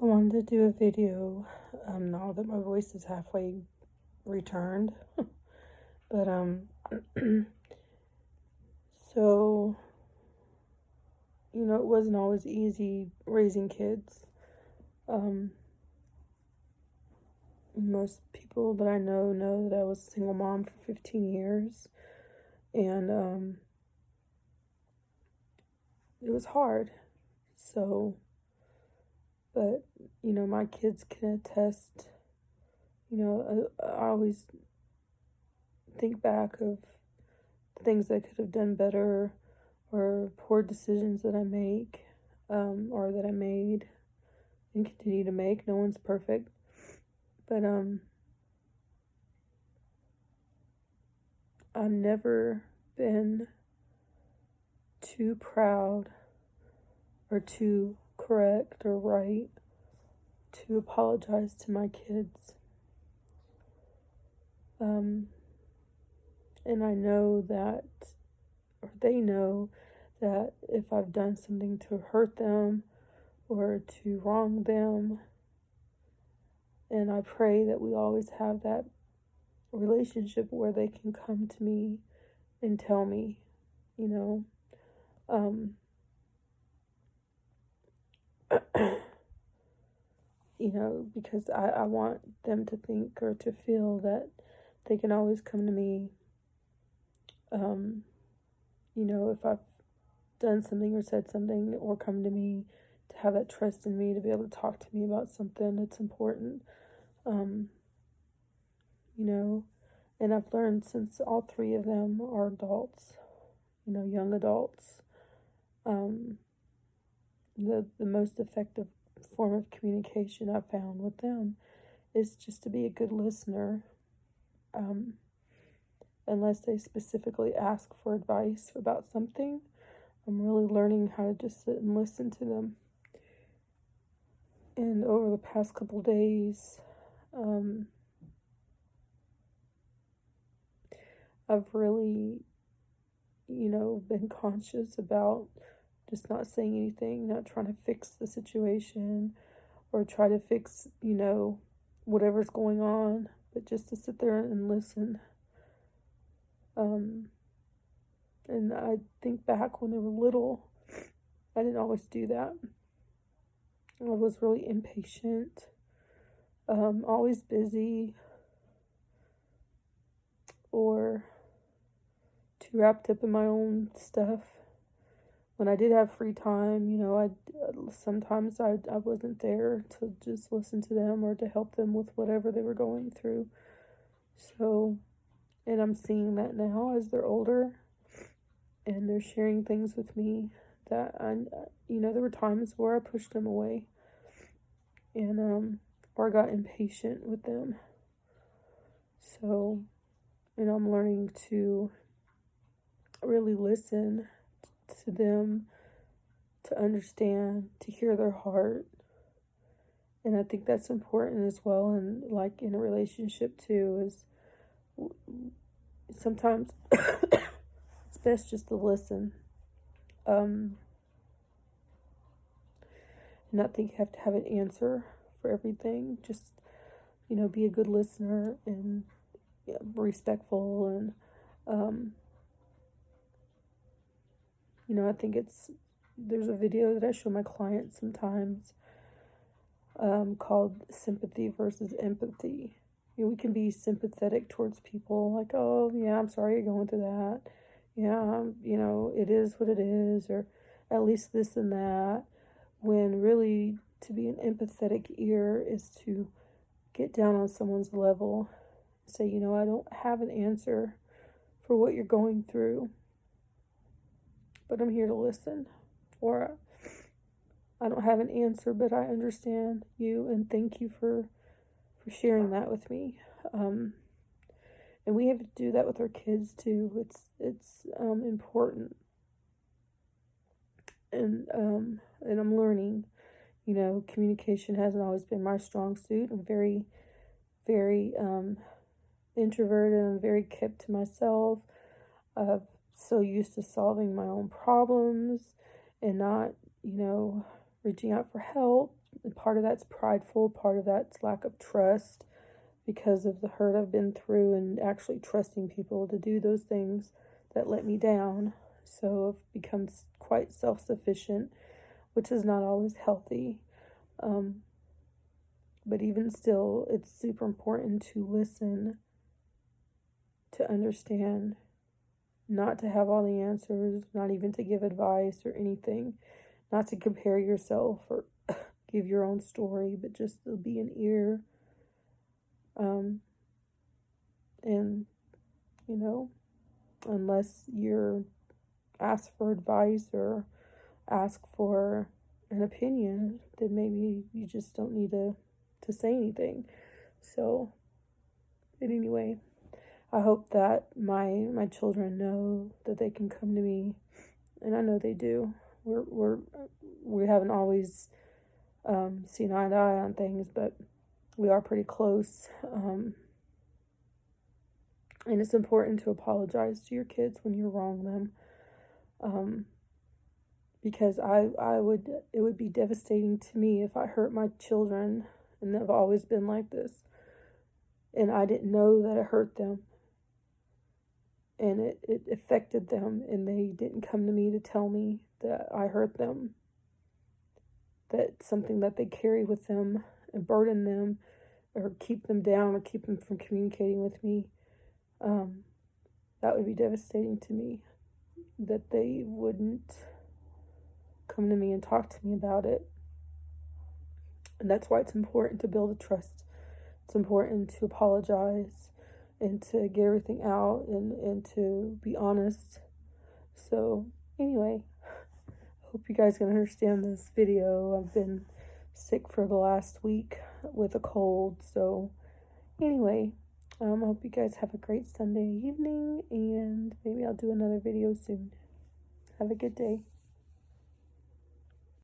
I wanted to do a video now that my voice is halfway returned. But so it wasn't always easy raising kids. Um Most people that I know that I was a single mom for 15 years, and it was hard. So, but my kids can attest. I always think back of things I could have done better, or poor decisions that I make, or that I made and continue to make. No one's perfect, but I've never been too proud or too correct or right to apologize to my kids. And I know that, or they know that if I've done something to hurt them or to wrong them, and I pray that we always have that relationship where they can come to me and tell me, you know, um, because I want them to think or to feel that they can always come to me, if I've done something or said something, or come to me to have that trust in me to be able to talk to me about something that's important, um, you know, and I've learned, since all three of them are adults, young adults, um, the most effective form of communication I've found with them is just to be a good listener, um, unless they specifically ask for advice about something. I'm really learning how to just sit and listen to them. And over the past couple days, I've really, been conscious about just not saying anything, not trying to fix the situation or try to fix, whatever's going on, but just to sit there and listen. Um, and I think back when they were little, I didn't always do that. I was really impatient, always busy, or too wrapped up in my own stuff. When I did have free time, I sometimes I wasn't there to just listen to them or to help them with whatever they were going through. So, and I'm seeing that now as they're older and they're sharing things with me that there were times where I pushed them away, and or I got impatient with them. So, I'm learning to really listen to them, to understand, to hear their heart. And I think that's important as well. And like in a relationship too, is sometimes it's best just to listen. Not think you have to have an answer for everything. Just, be a good listener and respectful. And, I think there's a video that I show my clients sometimes, called Sympathy versus Empathy. We can be sympathetic towards people, like, oh, yeah, I'm sorry you're going through that. Yeah, it is what it is, or at least this and that. When really, to be an empathetic ear is to get down on someone's level, say, I don't have an answer for what you're going through, but I'm here to listen. Or, I don't have an answer, but I understand you, and thank you for sharing that with me. And we have to do that with our kids too. It's important, and I'm learning. Communication hasn't always been my strong suit. I'm very, very introverted. I'm very kept to myself. I'm so used to solving my own problems and not, reaching out for help. And part of that's prideful, part of that's lack of trust because of the hurt I've been through and actually trusting people to do those things that let me down. So I've become quite self sufficient, which is not always healthy. Um, but even still, it's super important to listen, to understand, not to have all the answers, not even to give advice or anything, not to compare yourself or give your own story, but just to be an ear. Um, and, you know, unless you're asked for advice or ask for an opinion, then maybe you just don't need to say anything. So, but anyway, I hope that my children know that they can come to me, and I know they do. We haven't always seen eye to eye on things, but we are pretty close. And it's important to apologize to your kids when you wrong them. Because it would be devastating to me if I hurt my children, and they've always been like this, and I didn't know that it hurt them, and it affected them, and they didn't come to me to tell me that I hurt them, that something that they carry with them and burden them or keep them down or keep them from communicating with me. That would be devastating to me, that they wouldn't come to me and talk to me about it. And that's why it's important to build a trust. It's important to apologize and to get everything out and to be honest. So anyway, I hope you guys can understand this video. I've been sick for the last week with a cold. So anyway, I hope you guys have a great Sunday evening, and maybe I'll do another video soon. Have a good day.